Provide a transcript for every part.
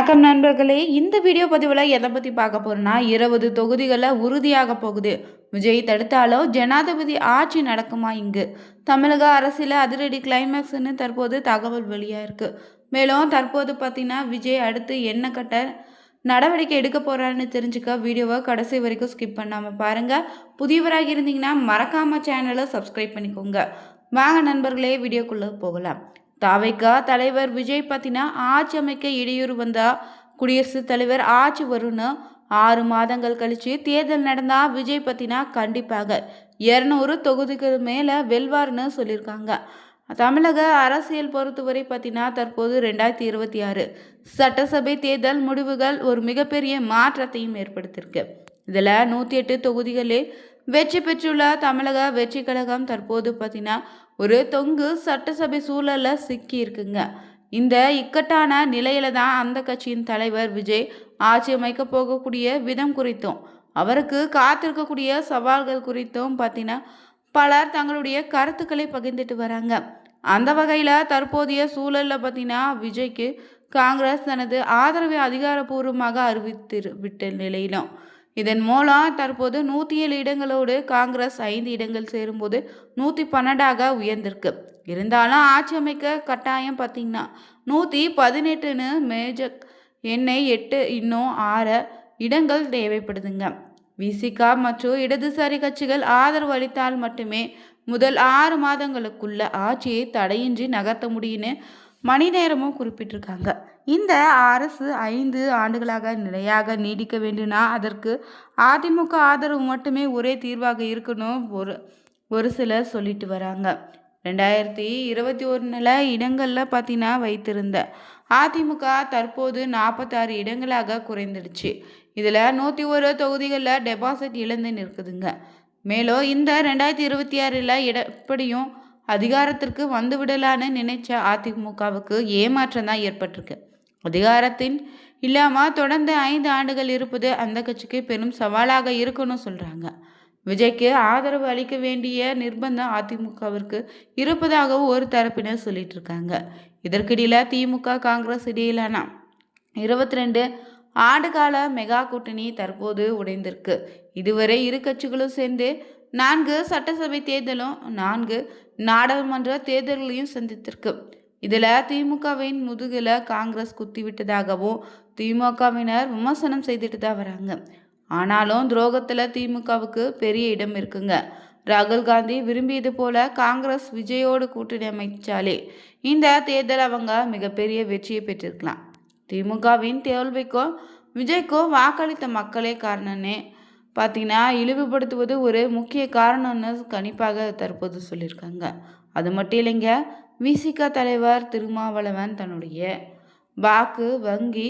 வணக்கம் நண்பர்களே. இந்த வீடியோ பதிவில் எதை பற்றி பார்க்க போகிறோன்னா 20 தொகுதிகளில் உறுதியாக போகுது. விஜய் தடுத்தாலோ ஜனாதிபதி ஆட்சி நடக்குமா? இங்கு தமிழக அரசியல் அதிரடி கிளைமேக்ஸ்னு தற்போது தகவல் வெளியாக இருக்குது. மேலும் தற்போது பார்த்தீங்கன்னா விஜய் அடுத்து என்ன கட்ட நடவடிக்கை எடுக்க போகிறான்னு தெரிஞ்சுக்க வீடியோவை கடைசி வரைக்கும் ஸ்கிப் பண்ணாமல் பாருங்கள். புதியவராக இருந்தீங்கன்னா மறக்காமல் சேனலை சப்ஸ்கிரைப் பண்ணிக்கோங்க. வாங்க நண்பர்களே, வீடியோக்குள்ளே போகலாம். தாவைக்கா தலைவர் விஜய் பார்த்தீங்கன்னா ஆட்சி அமைக்க இடையூறு வந்தா குடியரசுத் தலைவர் ஆட்சி வரும்னு 6 மாதங்கள் கழிச்சு தேர்தல் நடந்தா விஜய் பார்த்தீங்கன்னா கண்டிப்பாக 200 தொகுதிக்கு மேலே வெல்வார்னு சொல்லியிருக்காங்க. தமிழக அரசியல் பொறுத்தவரை பார்த்தீங்கன்னா தற்போது 2026 சட்டசபை தேர்தல் முடிவுகள் ஒரு மிகப்பெரிய மாற்றத்தையும் ஏற்படுத்தியிருக்கு. இதில் 108 தொகுதிகளில் வெற்றி பெற்றுள்ள தமிழக வெற்றி கழகம் தற்போது பார்த்தீங்கன்னா ஒரு தொங்கு சட்டசபை சூழலில் சிக்கி இருக்குங்க. இந்த இக்கட்டான நிலையில தான் அந்த கட்சியின் தலைவர் விஜய் ஆட்சி அமைக்க போகக்கூடிய விதம் குறித்தும் அவருக்கு காத்திருக்கக்கூடிய சவால்கள் குறித்தும் பார்த்தீங்கன்னா பலர் தங்களுடைய கருத்துக்களை பகிர்ந்துட்டு வராங்க. அந்த வகையில் தற்போதைய சூழலில் பார்த்தீங்கன்னா விஜய்க்கு காங்கிரஸ் தனது ஆதரவை அதிகாரப்பூர்வமாக அறிவித்து விட்ட நிலையிலும் இதன் மூலம் தற்போது 107 இடங்களோடு காங்கிரஸ் 5 இடங்கள் சேரும்போது 112 உயர்ந்திருக்கு. இருந்தாலும் ஆட்சி அமைக்க கட்டாயம் பார்த்தீங்கன்னா 118ன்னு மேஜர் எண்ணெய் 8 இன்னும் 6 இடங்கள் தேவைப்படுதுங்க. விசிகா மற்றும் இடதுசாரி கட்சிகள் ஆதரவு அளித்தால் மட்டுமே முதல் 6 மாதங்களுக்குள்ள ஆட்சியை தடையின்றி நகர்த்த முடியும்னு மணி நேரமும் குறிப்பிட்டிருக்காங்க. இந்த அரசு 5 ஆண்டுகளாக நிலையாக நீடிக்க வேண்டும்னா அதற்கு அதிமுக ஆதரவு மட்டுமே ஒரே தீர்வாக இருக்கணும் ஒரு சிலர் சொல்லிட்டு வராங்க. 2021 இடங்களில் பார்த்தீங்கன்னா வைத்திருந்த அதிமுக தற்போது 46 இடங்களாக குறைந்துடுச்சு. இதில் 101 தொகுதிகளில் டெபாசிட் இழந்து நிற்குதுங்க. மேலும் இந்த 2026 எப்படியும் அதிகாரத்திற்கு வந்து விடலான்னு நினைச்ச அதிமுகவுக்கு ஏமாற்றம் தான் ஏற்பட்டிருக்கு. அதிகாரத்தின் இல்லாமல் தொடர்ந்து 5 ஆண்டுகள் இருப்பது அந்த கட்சிக்கு பெரும் சவாலாக இருக்குன்னு சொல்கிறாங்க. விஜய்க்கு ஆதரவு அளிக்க வேண்டிய நிர்பந்தம் அதிமுகவிற்கு இருப்பதாகவும் ஒரு தரப்பினர் சொல்லிட்டு இருக்காங்க. இதற்கிடையில் திமுக காங்கிரஸ் இடையிலான 22 ஆண்டுகால மெகா கூட்டணி தற்போது உடைந்திருக்கு. இதுவரை இரு கட்சிகளும் சேர்ந்து 4 சட்டசபை தேர்தலும் 4 நாடாளுமன்ற தேர்தல்களையும் சந்தித்திருக்கு. இதில் திமுகவின் முதுகில் காங்கிரஸ் குத்திவிட்டதாகவும் திமுகவினர் விமர்சனம் செய்துட்டு தான் வராங்க. ஆனாலும் துரோகத்தில் திமுகவுக்கு பெரிய இடம் இருக்குங்க. ராகுல் காந்தி விரும்பியது போல காங்கிரஸ் விஜயோடு கூட்டணி அமைச்சாலே இந்த தேர்தல் அவங்க மிகப்பெரிய வெற்றியை பெற்றிருக்கலாம். திமுகவின் தோல்விக்கும் விஜய்க்கும் வாக்களித்த மக்களே காரணம்னே பார்த்தீங்கன்னா இழிவுபடுத்துவது ஒரு முக்கிய காரணம்னு கணிப்பாக தற்போது சொல்லியிருக்காங்க. அது மட்டும் இல்லைங்க, விசிக தலைவர் திருமாவளவன் தன்னுடைய வாக்கு வங்கி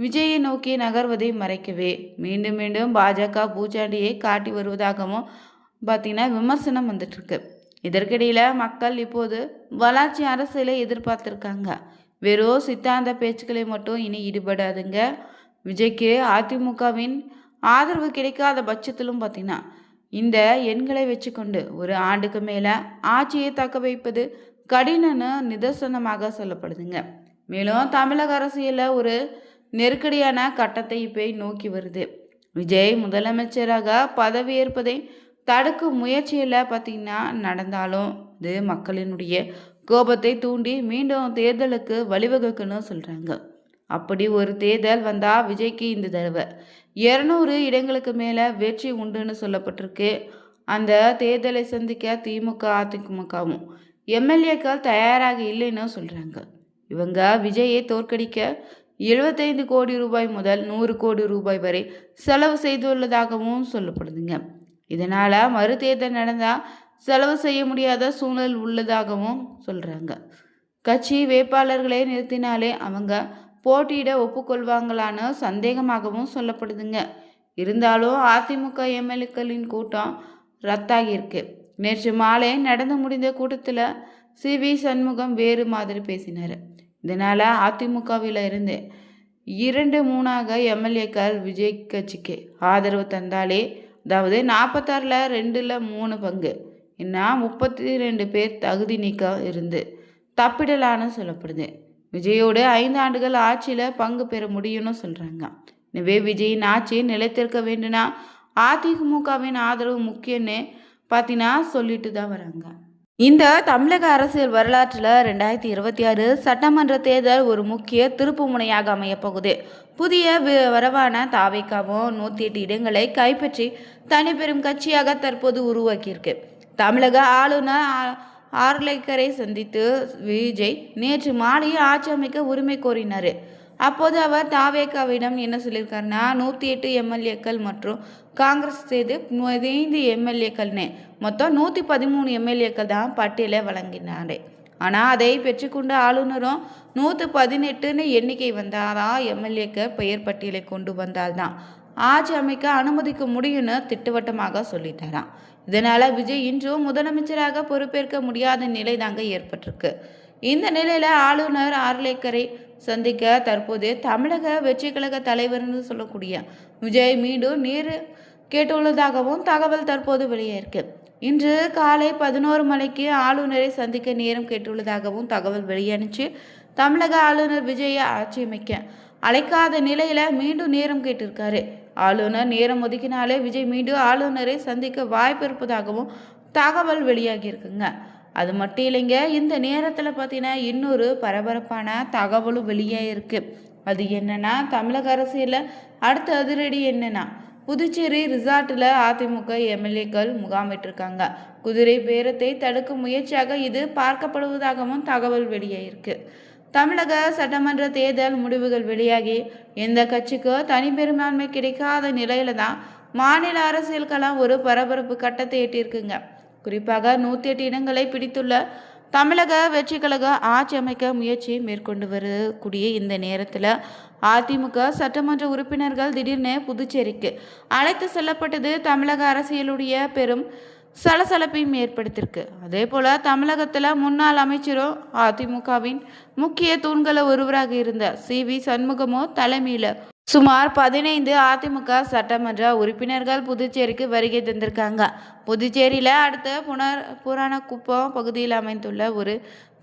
விஜயை நோக்கி நகர்வதை மறைக்கவே மீண்டும் மீண்டும் பாஜக பூச்சாண்டியை காட்டி வருவதாகவும் பார்த்தீங்கன்னா விமர்சனம் வந்துட்டுருக்கு. இதற்கிடையில் மக்கள் இப்போது வளர்ச்சி அரசியலை எதிர்பார்த்துருக்காங்க. வெறும் சித்தாந்த பேச்சுக்களை மட்டும் இனி ஈடுபடாதுங்க. விஜய்க்கு அதிமுகவின் ஆதரவு கிடைக்காத பட்சத்திலும் பார்த்தீங்கன்னா இந்த எண்களை வச்சுக்கொண்டு ஒரு ஆண்டுக்கு மேலே ஆட்சியை தக்க வைப்பது கடினன்னு நிதர்சனமாக சொல்லப்படுதுங்க. மேலும் தமிழக அரசியலில் ஒரு நெருக்கடியான கட்டத்தை இப்போ நோக்கி வருது. விஜய் முதலமைச்சராக பதவியேற்பதை தடுக்கும் முயற்சியில் பார்த்தீங்கன்னா நடந்தாலும் இது மக்களினுடைய கோபத்தை தூண்டி மீண்டும் தேர்தலுக்கு வழிவகுக்குன்னு சொல்கிறாங்க. அப்படி ஒரு தேர்தல் வந்தால் விஜய்க்கு இந்த தடவை 200 இடங்களுக்கு மேலே வெற்றி உண்டுன்னு சொல்லப்பட்டிருக்கு. அந்த தேர்தலை சந்திக்க திமுக அதிமுகவும் எம்எல்ஏக்கள் தயாராக இல்லைன்னு சொல்கிறாங்க. இவங்க விஜயை தோற்கடிக்க 75 கோடி ரூபாய் முதல் 100 கோடி ரூபாய் வரை செலவு செய்துள்ளதாகவும் சொல்லப்படுதுங்க. இதனால் மறு தேர்தல் நடந்தால் செலவு செய்ய முடியாத சூழல் உள்ளதாகவும் சொல்கிறாங்க. கட்சி வேட்பாளர்களை நிறுத்தினாலே அவங்க போட்டியிட ஒப்புக்கொள்வாங்களான்னு சந்தேகமாகவும் சொல்லப்படுதுங்க. இருந்தாலும் அதிமுக எம்எல்ஏக்களின் கூட்டம் ரத்தாகியிருக்கு. நேற்று மாலை நடந்து முடிந்த கூட்டத்தில் சிவி சண்முகம் வேறு மாதிரி பேசினார். இதனால் அதிமுகவில் இருந்து 2-3 எம்எல்ஏக்கள் விஜய் கட்சிக்கு ஆதரவு தந்தாலே, அதாவது 46ல் 2/3 பங்கு இன்னும் 32 பேர் தகுதி நீக்கம் இருந்து தப்பிடலான்னு சொல்லப்படுது. விஜயோட 5 ஆண்டுகள் ஆட்சியில் பங்கு பெற முடியும்னு சொல்கிறாங்க. எனவே விஜயின் ஆட்சி நிலைத்திருக்க வேண்டும்னா அதிமுகவின் ஆதரவு முக்கியம்னு பார்த்தீங்கன்னா சொல்லிட்டு தான் வராங்க. இந்த தமிழக அரசியல் வரலாற்றில் 2026 சட்டமன்ற தேர்தல் ஒரு முக்கிய திருப்பு முனையாக அமையப்போகுது. புதிய வரவான தாவேக்காவும் 108 இடங்களை கைப்பற்றி தனிப்பெரும் கட்சியாக தற்போது உருவாக்கியிருக்கு. தமிழக ஆளுநர் ஆர்லேக்கரை சந்தித்து விஜய் நேற்று மாலை ஆட்சி அமைக்க உரிமை கோரினார். அப்போது அவர் தாவேக்காவிடம் என்ன சொல்லியிருக்காருன்னா 108 எம்எல்ஏக்கள் மற்றும் காங்கிரஸ் செய்து 15 எம்எல்ஏக்கள்னு மொத்தம் 113 எம்எல்ஏக்கள் தான் பட்டியலை வழங்கினார். ஆனால் அதை பெற்றுக்கொண்ட ஆளுநரும் 118ன்னு எண்ணிக்கை வந்தாதான் எம்எல்ஏக்கள் பெயர் பட்டியலை கொண்டு வந்தால்தான் ஆட்சி அமைக்க அனுமதிக்க முடியும்னு திட்டவட்டமாக சொல்லிட்டாராம். இதனால் விஜய் இன்றும் முதலமைச்சராக பொறுப்பேற்க முடியாத நிலை தாங்க ஏற்பட்டிருக்கு. இந்த நிலையில் ஆளுநர் ஆர்லேக்கரை சந்திக்க தற்போது தமிழக வெற்றி கழக தலைவர்னு சொல்லக்கூடிய விஜய் மீண்டும் நேரு கேட்டுள்ளதாகவும் தகவல் தற்போது வெளியேறிருக்கு. இன்று காலை 11 மணிக்கு ஆளுநரை சந்திக்க நேரம் கேட்டுள்ளதாகவும் தகவல் வெளியானுச்சு. தமிழக ஆளுநர் விஜயை ஆட்சி அமைக்க அழைக்காத நிலையில மீண்டும் நேரம் கேட்டிருக்காரு. ஆளுநர் நேரம் ஒதுக்கினாலே விஜய் மீண்டும் ஆளுநரை சந்திக்க வாய்ப்பு இருப்பதாகவும் தகவல் வெளியாகி இருக்குங்க. அது மட்டும் இல்லைங்க, இந்த நேரத்தில் பார்த்தீங்கன்னா இன்னொரு பரபரப்பான தகவலும் வெளியாகிருக்கு. அது என்னன்னா தமிழக அரசியலில் அடுத்த அதிரடி என்னன்னா புதுச்சேரி ரிசார்ட்டில் அதிமுக எம்எல்ஏக்கள் முகாமிட்டிருக்காங்க. குதிரை பேரத்தை தடுக்கும் முயற்சியாக இது பார்க்கப்படுவதாகவும் தகவல் வெளியாகிருக்கு. தமிழக சட்டமன்ற தேர்தல் முடிவுகள் வெளியாகி எந்த கட்சிக்கோ தனிப்பெரும்பான்மை கிடைக்காத நிலையில தான் மாநில அரசியல் களம் ஒரு பரபரப்பு கட்டத்தை எட்டியிருக்குங்க. குறிப்பாக 108 இடங்களை பிடித்துள்ள தமிழக வெற்றி கழக ஆட்சி அமைக்க முயற்சி மேற்கொண்டு வரக்கூடிய இந்த நேரத்தில் அதிமுக சட்டமன்ற உறுப்பினர்கள் திடீர்னு புதுச்சேரிக்கு அழைத்து செல்லப்பட்டது தமிழக அரசியலுடைய பெரும் சலசலப்பையும் ஏற்படுத்தியிருக்கு. அதே போல் தமிழகத்தில் முன்னாள் அமைச்சரும் அதிமுகவின் முக்கிய தூண்களை ஒருவராக இருந்த CV சண்முகமோ தலைமையில் சுமார் 15 அதிமுக சட்டமன்ற உறுப்பினர்கள் புதுச்சேரிக்கு வருகை தந்திருக்காங்க. புதுச்சேரியில் அடுத்த புராணக்குப்பம் பகுதியில் அமைந்துள்ள ஒரு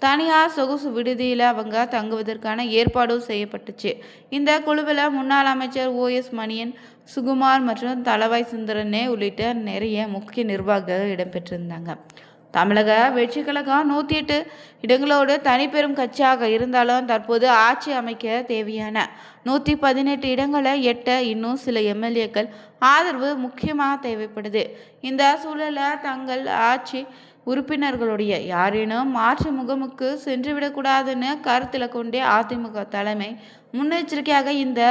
தனியார் சொகுசு விடுதியில் அவங்க தங்குவதற்கான ஏற்பாடும் செய்யப்பட்டுச்சு. இந்த குழுவில் முன்னாள் அமைச்சர் OS மணியன், சுகுமார் மற்றும் தளவாய் சுந்தரனே உள்ளிட்ட நிறைய முக்கிய நிர்வாகிகள் இடம்பெற்றிருந்தாங்க. தமிழக வெற்றி கழகம் 108 இடங்களோடு தனிப்பெரும் கட்சியாக இருந்தாலும் தற்போது ஆட்சி அமைக்க தேவையான 118 இடங்களை எட்ட இன்னும் சில எம்எல்ஏக்கள் ஆதரவு முக்கியமாக தேவைப்படுது. இந்த சூழலில் தங்கள் ஆட்சி உறுப்பினர்களுடைய யாரேனும் மாற்று முகமுக்கு சென்றுவிடக்கூடாதுன்னு கருத்தில் கொண்டே அதிமுக தலைமை முன்னெச்சரிக்கையாக இந்த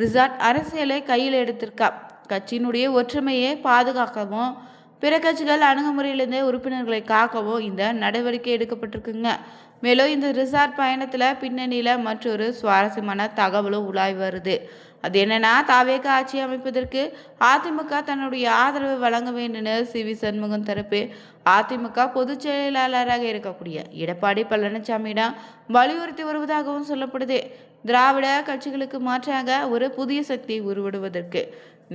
ரிசார்ட் அரசியலை கையில் எடுத்திருக்கா. கட்சியினுடைய ஒற்றுமையை பாதுகாக்கவும் பிற கட்சிகள் அணுகுமுறையிலிருந்தே உறுப்பினர்களை காக்கவும் இந்த நடவடிக்கை எடுக்கப்பட்டிருக்குங்க. மேலும் இந்த ரிசார்ட் பயணத்தில் பின்னணியில் மற்றொரு சுவாரஸ்யமான தகவலும் உலாய் வருது. அது என்னன்னா தாவேக ஆட்சி அமைப்பதற்கு அதிமுக தன்னுடைய ஆதரவை வழங்க வேண்டும் CV சண்முகம் தரப்பு அதிமுக பொதுச் செயலாளராக இருக்கக்கூடிய எடப்பாடி பழனிசாமியிடம் வலியுறுத்தி வருவதாகவும் சொல்லப்படுது. திராவிட கட்சிகளுக்கு மாற்றாக ஒரு புதிய சக்தி உருவாடுவதற்கு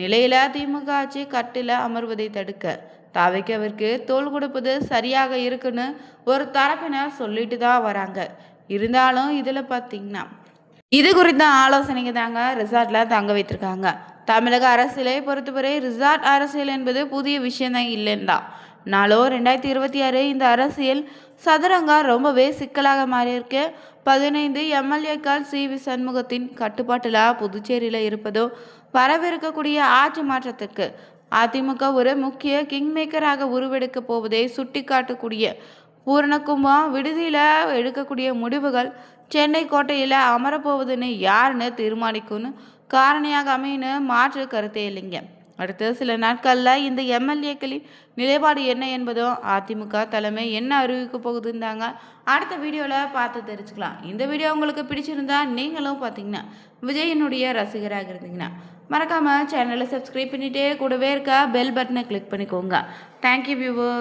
நிலையில திமுக ஆட்சி கட்டில அமர்வதை தடுக்க தாவேக்காவிற்கு தோள் கொடுப்பது சரியாக இருக்குன்னு ஒரு தரப்பினர் சொல்லிட்டு தான் வராங்க. இருந்தாலும் இதில் பார்த்தீங்கன்னா இது குறித்த ஆலோசனைக்கு தாங்க ரிசார்ட்டில் தங்க வைத்திருக்காங்க. தமிழக அரசியலை பொறுத்தவரை ரிசார்ட் அரசியல் என்பது புதிய விஷயம்தான் இல்லைன்னா நாளும் 2026 இந்த அரசியல் சதுரங்கம் ரொம்பவே சிக்கலாக மாறியிருக்கு. 15 எம்எல்ஏக்கள் CV சண்முகத்தின் கட்டுப்பாட்டில் புதுச்சேரியில் இருப்பதும் வரவிருக்கக்கூடிய ஆட்சி மாற்றத்துக்கு அதிமுக ஒரு முக்கிய கிங்மேக்கராக உருவெடுக்க போவதை சுட்டி காட்டக்கூடிய பூரணகும்பம் விடுதியில் எடுக்கக்கூடிய முடிவுகள் சென்னை கோட்டையில் அமரப்போவதுன்னு யாருன்னு தீர்மானிக்கும்னு காரணியாக அமைன்னு மாற்று கருத்தே இல்லைங்க. அடுத்த சில நாட்களில் இந்த எம்எல்ஏக்களின் நிலைப்பாடு என்ன என்பதும் அதிமுக தலைமை என்ன அறிவிக்க போகுதுந்தாங்க அடுத்த வீடியோவில் பார்த்து தெரிஞ்சுக்கலாம். இந்த வீடியோ உங்களுக்கு பிடிச்சிருந்தா நீங்களும் பார்த்தீங்கன்னா விஜயனுடைய ரசிகராக இருந்தீங்கன்னா மறக்காமல் சேனலை சப்ஸ்கிரைப் பண்ணிகிட்டே கூடவே இருக்க பெல் பட்டனை கிளிக் பண்ணிக்கோங்க. Thank you viewers.